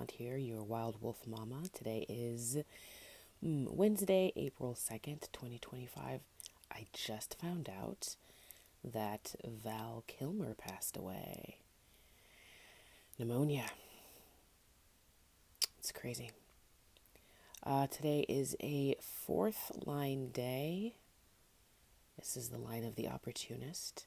Blonde here, your Wild Wolf Mama. Today is Wednesday, April 2nd, 2025. I just found out that Val Kilmer passed away. Pneumonia. It's crazy. Today is a fourth line day. This is the line of the opportunist.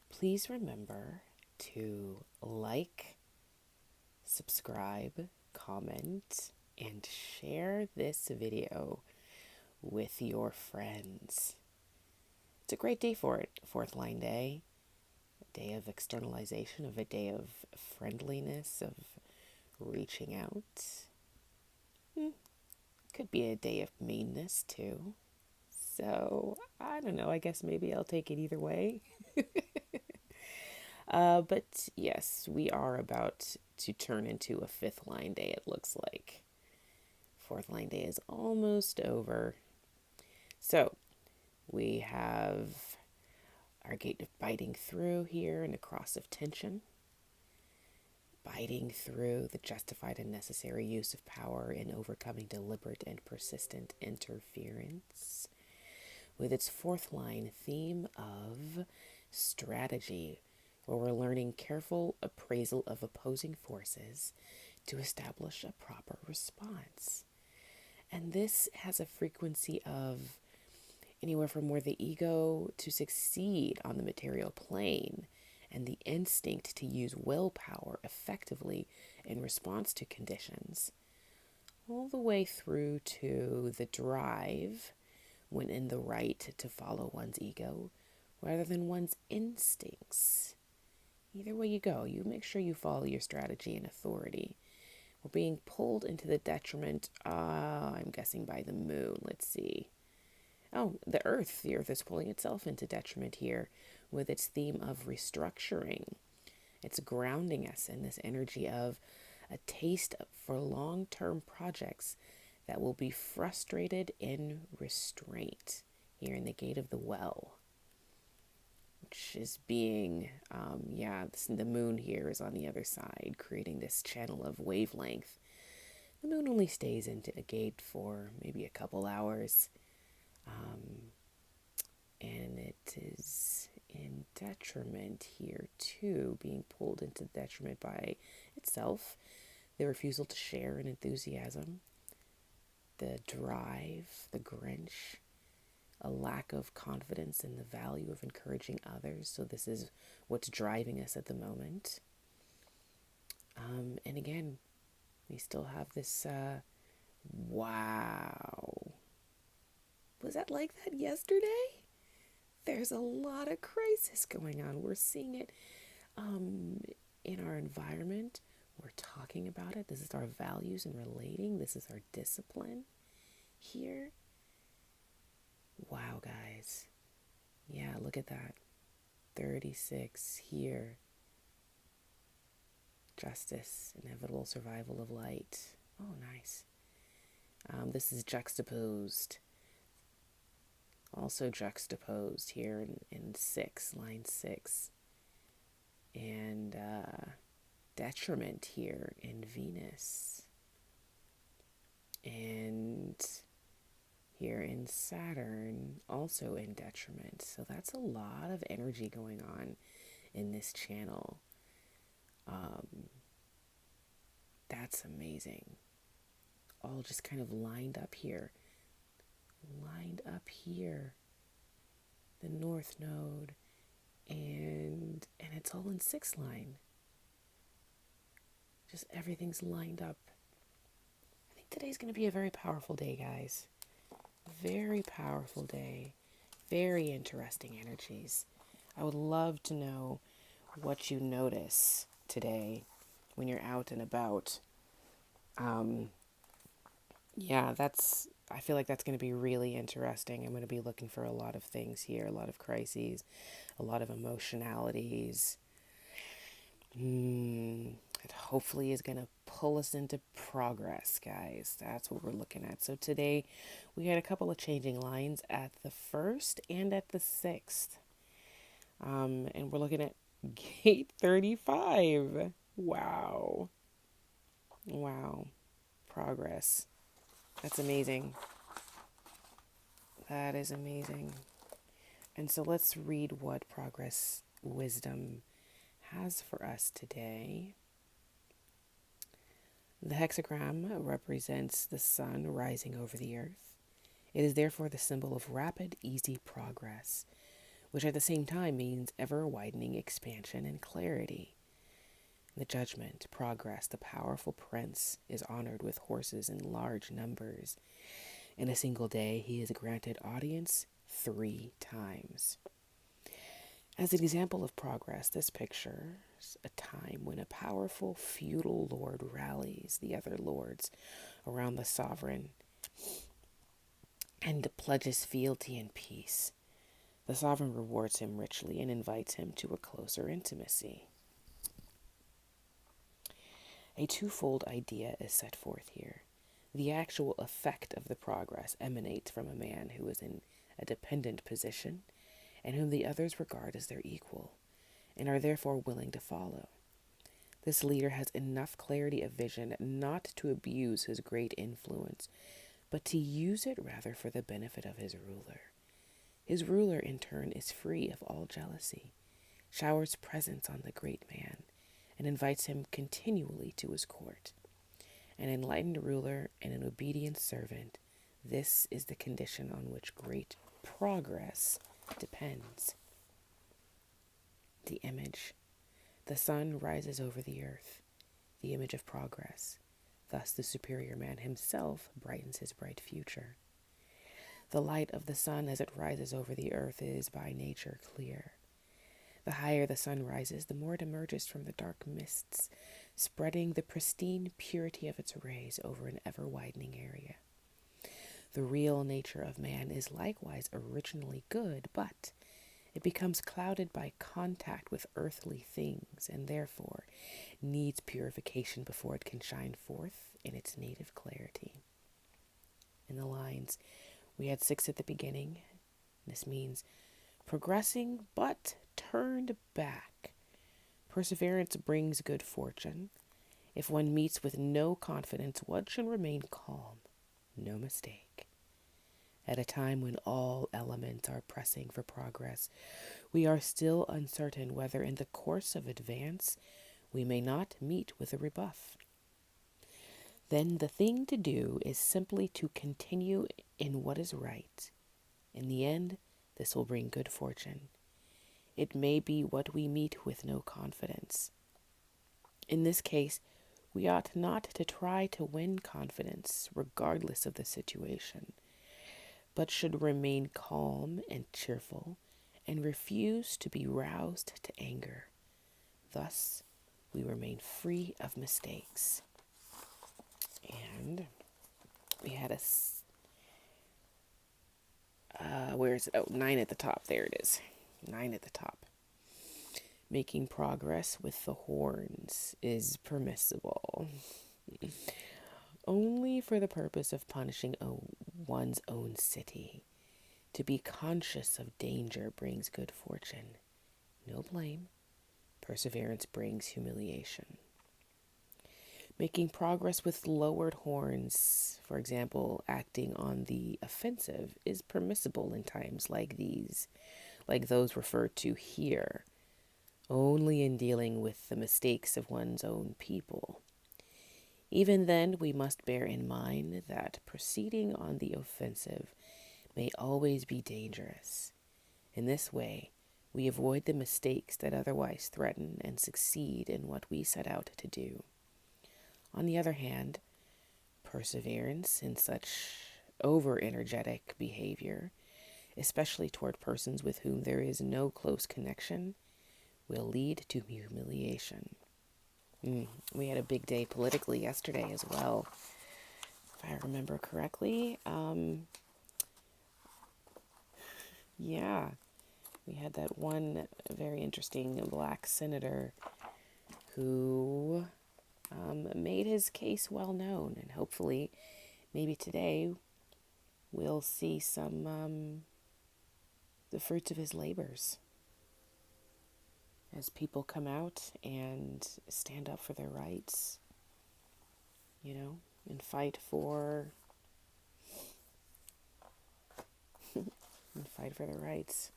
Please remember to like, subscribe, comment, and share this video with your friends. It's a great day for it. Fourth line day, a day of externalization, of a day of friendliness, of reaching out. Could be a day of meanness too. So, I don't know. I guess maybe I'll take it either way. But yes, we are about to turn into a fifth line day, it looks like. Fourth line day is almost over. So, we have our gate of biting through here and a cross of tension. Biting through the justified and necessary use of power in overcoming deliberate and persistent interference. With its fourth line theme of strategy, where we're learning careful appraisal of opposing forces to establish a proper response. And this has a frequency of anywhere from where the ego to succeed on the material plane and the instinct to use willpower effectively in response to conditions, all the way through to the drive when in the right to follow one's ego rather than one's instincts. Either way you go, you make sure you follow your strategy and authority. We're being pulled into the detriment, I'm guessing by the moon. Let's see. Oh, the earth is pulling itself into detriment here with its theme of restructuring. It's grounding us in this energy of a taste for long-term projects that will be frustrated in restraint here in the gate of the well, which is being, the moon here is on the other side, creating this channel of wavelength. The moon only stays into a gate for maybe a couple hours, and it is in detriment here too, being pulled into detriment by itself, the refusal to share in enthusiasm, the drive, the Grinch, a lack of confidence in the value of encouraging others. So this is what's driving us at the moment. And again, we still have this, wow. Was that like that yesterday? There's a lot of crisis going on. We're seeing it in our environment. We're talking about it. This is our values and relating. This is our discipline here. Wow, guys. Yeah, look at that. 36 here. Justice, inevitable survival of light. Oh, nice. This is juxtaposed. Also juxtaposed here in 6, line 6. And detriment here in Venus. And here in Saturn, also in detriment. So that's a lot of energy going on in this channel. That's amazing. All just kind of lined up here. The North Node. And it's all in 6 line. Just everything's lined up. I think today's going to be a very powerful day, guys. Very powerful day. Very interesting energies. I would love to know what you notice today when you're out and about. I feel like that's going to be really interesting. I'm going to be looking for a lot of things here, a lot of crises, a lot of emotionalities. It hopefully is going to pull us into progress, guys. That's what we're looking at. So today we had a couple of changing lines at the 1st and at the 6th. And we're looking at gate 35. Wow. Wow. Progress. That's amazing. That is amazing. And so let's read what progress wisdom has for us today. The hexagram represents the sun rising over the earth. It is therefore the symbol of rapid, easy progress, which at the same time means ever widening expansion and clarity. The judgment, progress, the powerful prince is honored with horses in large numbers. In a single day, he is granted audience 3 times. As an example of progress, this pictures a time when a powerful feudal lord rallies the other lords around the sovereign and pledges fealty and peace. The sovereign rewards him richly and invites him to a closer intimacy. A twofold idea is set forth here. The actual effect of the progress emanates from a man who is in a dependent position and whom the others regard as their equal and are therefore willing to follow. This leader has enough clarity of vision not to abuse his great influence, but to use it rather for the benefit of his ruler. His ruler, in turn, is free of all jealousy, showers presents on the great man, and invites him continually to his court. An enlightened ruler and an obedient servant, this is the condition on which great progress depends. The image. The sun rises over the earth, the image of progress. Thus the superior man himself brightens his bright future. The light of the sun as it rises over the earth is by nature clear. The higher the sun rises, the more it emerges from the dark mists, spreading the pristine purity of its rays over an ever-widening area. The real nature of man is likewise originally good, but it becomes clouded by contact with earthly things and therefore needs purification before it can shine forth in its native clarity. In the lines, we had 6 at the beginning. This means progressing but turned back. Perseverance brings good fortune. If one meets with no confidence, one should remain calm, no mistake. At a time when all elements are pressing for progress, we are still uncertain whether in the course of advance we may not meet with a rebuff. Then the thing to do is simply to continue in what is right. In the end, this will bring good fortune. It may be what we meet with no confidence. In this case, we ought not to try to win confidence regardless of the situation, but should remain calm and cheerful and refuse to be roused to anger. Thus, we remain free of mistakes. And we had where is it? Oh, 9 at the top. There it is. 9 at the top. Making progress with the horns is permissible only for the purpose of punishing one's own city. To be conscious of danger brings good fortune. No blame. Perseverance brings humiliation. Making progress with lowered horns, for example, acting on the offensive, is permissible in times like these, like those referred to here, only in dealing with the mistakes of one's own people. Even then, we must bear in mind that proceeding on the offensive may always be dangerous. In this way, we avoid the mistakes that otherwise threaten and succeed in what we set out to do. On the other hand, perseverance in such over-energetic behavior, especially toward persons with whom there is no close connection, will lead to humiliation. We had a big day politically yesterday as well, if I remember correctly. Yeah, we had that one very interesting black senator who made his case well known, and hopefully maybe today we'll see some the fruits of his labors as people come out and stand up for their rights. and fight for the rights.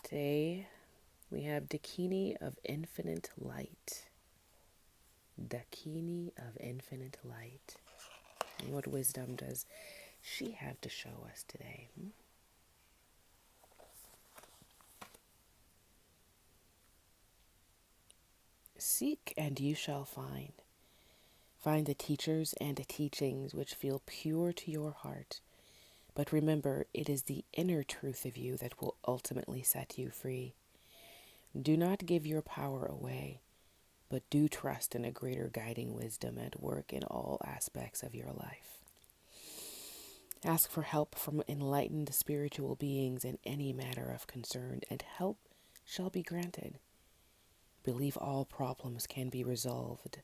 Today we have Dakini of Infinite Light. Dakini of Infinite Light. And what wisdom does she have to show us today? Seek and you shall find. Find the teachers and the teachings which feel pure to your heart. But remember, it is the inner truth of you that will ultimately set you free. Do not give your power away, but do trust in a greater guiding wisdom at work in all aspects of your life. Ask for help from enlightened spiritual beings in any matter of concern, and help shall be granted. Believe all problems can be resolved,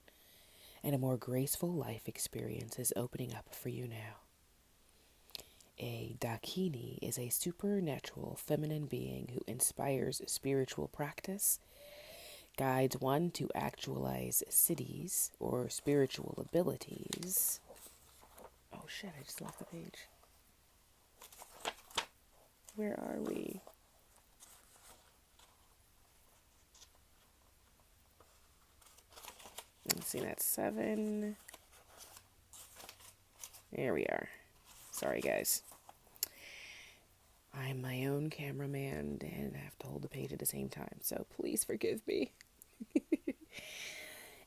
and a more graceful life experience is opening up for you now. A Dakini is a supernatural feminine being who inspires spiritual practice, guides one to actualize siddhis or spiritual abilities. Oh shit, I just lost the page. Where are we? Let's see, that's 7. There we are. Sorry, guys. I'm my own cameraman and I have to hold the page at the same time, so please forgive me.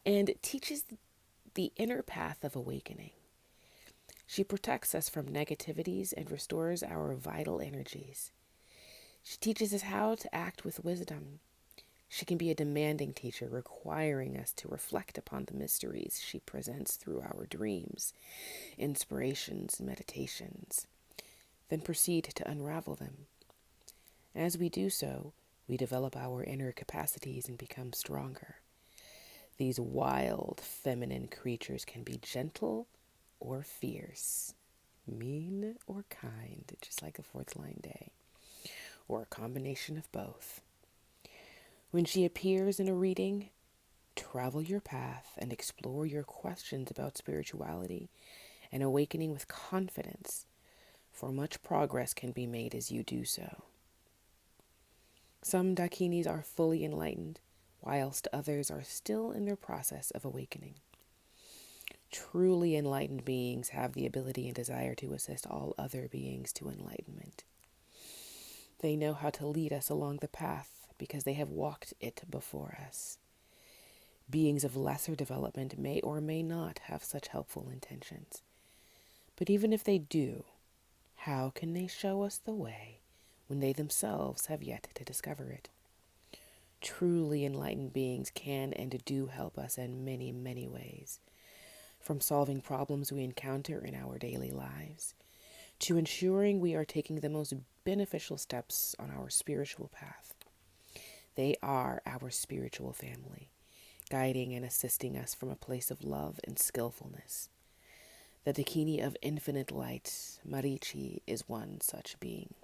And it teaches the inner path of awakening. She protects us from negativities and restores our vital energies. She teaches us how to act with wisdom. She can be a demanding teacher, requiring us to reflect upon the mysteries she presents through our dreams, inspirations, and meditations, then proceed to unravel them. As we do so, we develop our inner capacities and become stronger. These wild, feminine creatures can be gentle or fierce, mean or kind, just like a fourth line day, or a combination of both. When she appears in a reading, travel your path and explore your questions about spirituality and awakening with confidence, for much progress can be made as you do so. Some Dakinis are fully enlightened, whilst others are still in their process of awakening. Truly enlightened beings have the ability and desire to assist all other beings to enlightenment. They know how to lead us along the path because they have walked it before us. Beings of lesser development may or may not have such helpful intentions. But even if they do, how can they show us the way when they themselves have yet to discover it? Truly enlightened beings can and do help us in many, many ways, from solving problems we encounter in our daily lives to ensuring we are taking the most beneficial steps on our spiritual path. They are our spiritual family, guiding and assisting us from a place of love and skillfulness. The Dakini of Infinite Light, Marichi, is one such being.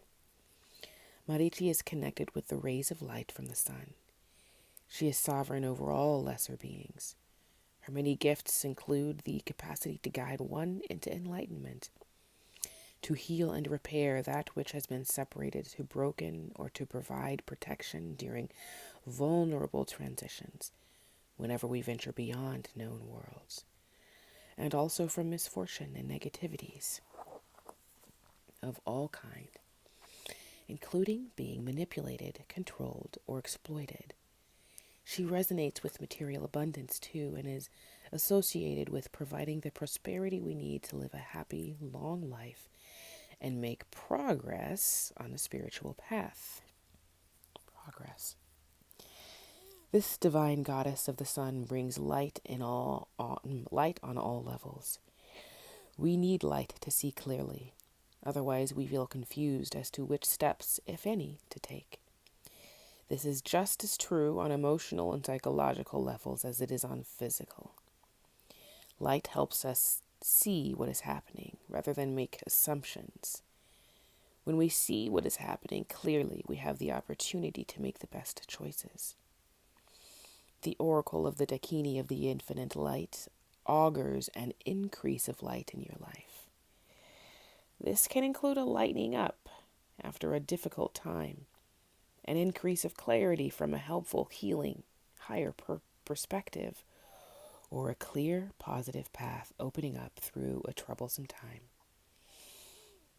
Marichi is connected with the rays of light from the sun. She is sovereign over all lesser beings. Her many gifts include the capacity to guide one into enlightenment, to heal and repair that which has been separated, to broken, or to provide protection during vulnerable transitions, whenever we venture beyond known worlds, and also from misfortune and negativities of all kind, including being manipulated, controlled, or exploited. She resonates with material abundance too, and is associated with providing the prosperity we need to live a happy, long life and make progress on the spiritual path. Progress. This divine goddess of the sun brings light on all levels. We need light to see clearly. Otherwise, we feel confused as to which steps, if any, to take. This is just as true on emotional and psychological levels as it is on physical. Light helps us see what is happening rather than make assumptions. When we see what is happening clearly, we have the opportunity to make the best choices. The oracle of the Dakini of the Infinite Light augurs an increase of light in your life. This can include a lightening up after a difficult time, an increase of clarity from a helpful, healing, higher perspective, or a clear, positive path opening up through a troublesome time.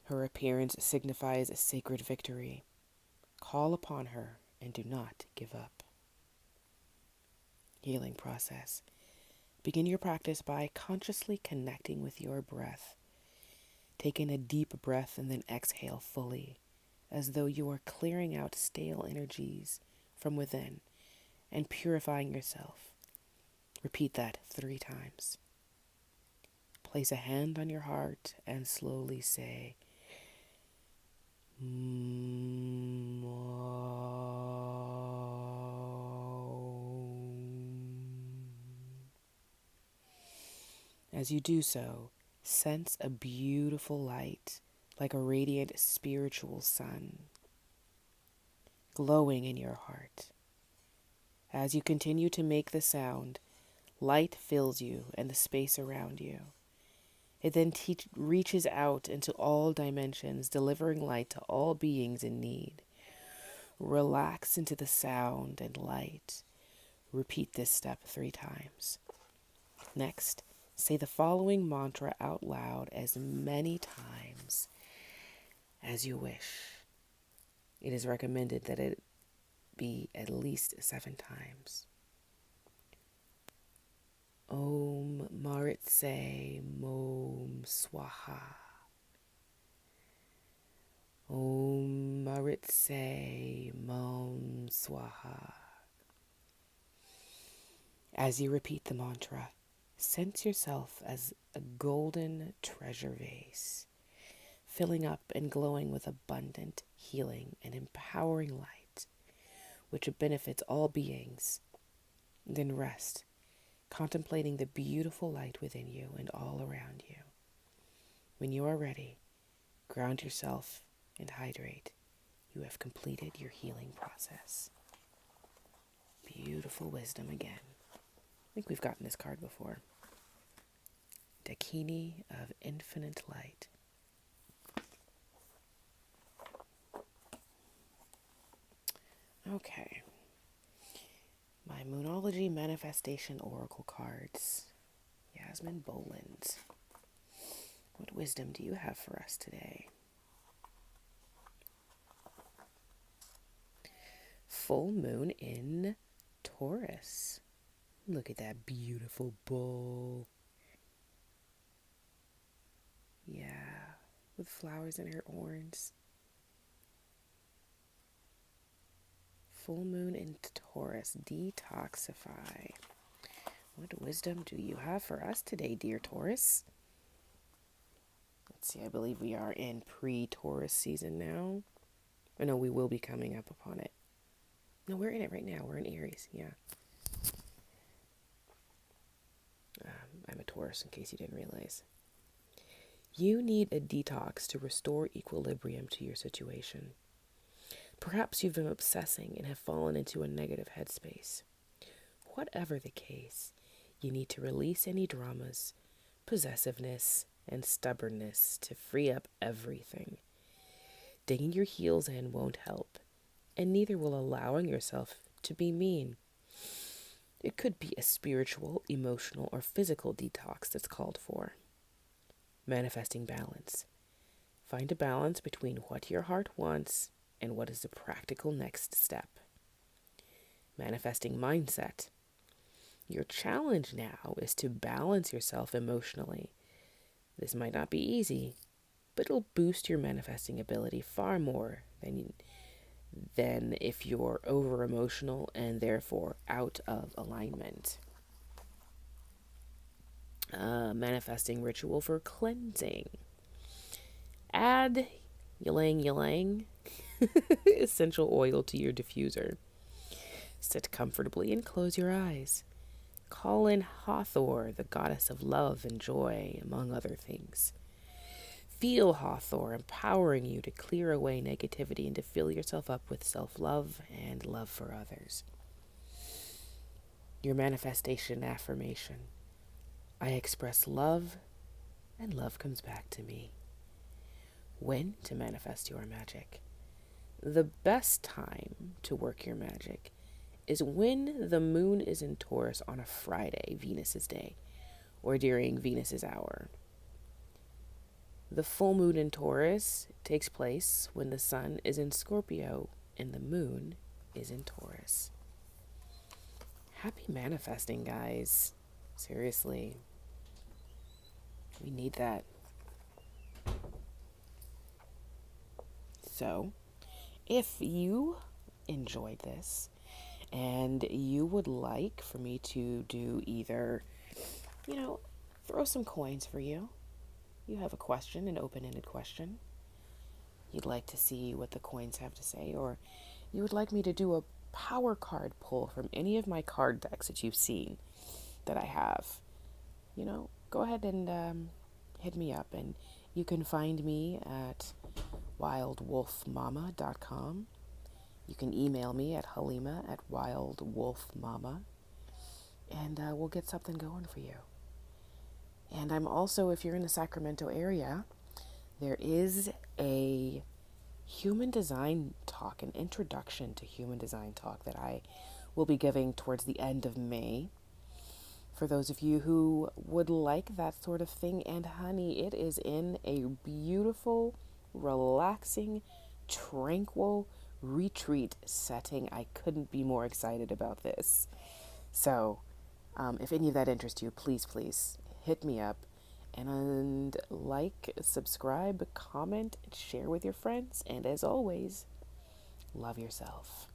Her appearance signifies a sacred victory. Call upon her and do not give up. Healing process. Begin your practice by consciously connecting with your breath. Take in a deep breath and then exhale fully, as though you are clearing out stale energies from within and purifying yourself. Repeat that 3 times. Place a hand on your heart and slowly say, As you do so, sense a beautiful light, like a radiant spiritual sun, glowing in your heart. As you continue to make the sound, light fills you and the space around you. It then reaches out into all dimensions, delivering light to all beings in need. Relax into the sound and light. Repeat this step 3 times. Next, say the following mantra out loud as many times as you wish. It is recommended that it be at least 7 times. Om Maritse Mom Swaha. Om Maritse Mom Swaha. As you repeat the mantra, sense yourself as a golden treasure vase, filling up and glowing with abundant, healing, and empowering light, which benefits all beings. Then rest, contemplating the beautiful light within you and all around you. When you are ready, ground yourself and hydrate. You have completed your healing process. Beautiful wisdom again. I think we've gotten this card before. Dakini of Infinite Light. Okay. My Moonology Manifestation Oracle cards. Yasmin Boland. What wisdom do you have for us today? Full moon in Taurus. Look at that beautiful bull. Yeah, with flowers in her horns. Full moon in Taurus. Detoxify. What wisdom do you have for us today, dear Taurus? Let's see, I believe we are in pre-Taurus season now. Oh, no, we will be coming up upon it. No, we're in it right now. We're in Aries, yeah. I'm a Taurus, in case you didn't realize. You need a detox to restore equilibrium to your situation. Perhaps you've been obsessing and have fallen into a negative headspace. Whatever the case, you need to release any dramas, possessiveness, and stubbornness to free up everything. Digging your heels in won't help, and neither will allowing yourself to be mean. It could be a spiritual, emotional, or physical detox that's called for. Manifesting balance. Find a balance between what your heart wants and what is the practical next step. Manifesting mindset. Your challenge now is to balance yourself emotionally. This might not be easy, but it'll boost your manifesting ability far more than if you're over emotional and therefore out of alignment. Manifesting ritual for cleansing. Add ylang ylang essential oil to your diffuser. Sit comfortably and close your eyes. Call in Hathor, the goddess of love and joy, among other things. Feel Hathor empowering you to clear away negativity and to fill yourself up with self-love and love for others. Your manifestation affirmation. I express love, and love comes back to me. When to manifest your magic? The best time to work your magic is when the moon is in Taurus on a Friday, Venus's day, or during Venus's hour. The full moon in Taurus takes place when the sun is in Scorpio and the moon is in Taurus. Happy manifesting, guys. Seriously. We need that. So, if you enjoyed this and you would like for me to do either, throw some coins for you. You have a question, an open-ended question. You'd like to see what the coins have to say, or you would like me to do a power card pull from any of my card decks that you've seen that I have, go ahead and hit me up. And you can find me at wildwolfmama.com. You can email me at halima@wildwolfmama, and we'll get something going for you. And I'm also, if you're in the Sacramento area, there is a human design talk, an introduction to human design talk that I will be giving towards the end of May. For those of you who would like that sort of thing, and honey, it is in a beautiful, relaxing, tranquil retreat setting. I couldn't be more excited about this. So, if any of that interests you, please hit me up and like, subscribe, comment, share with your friends. And as always, love yourself.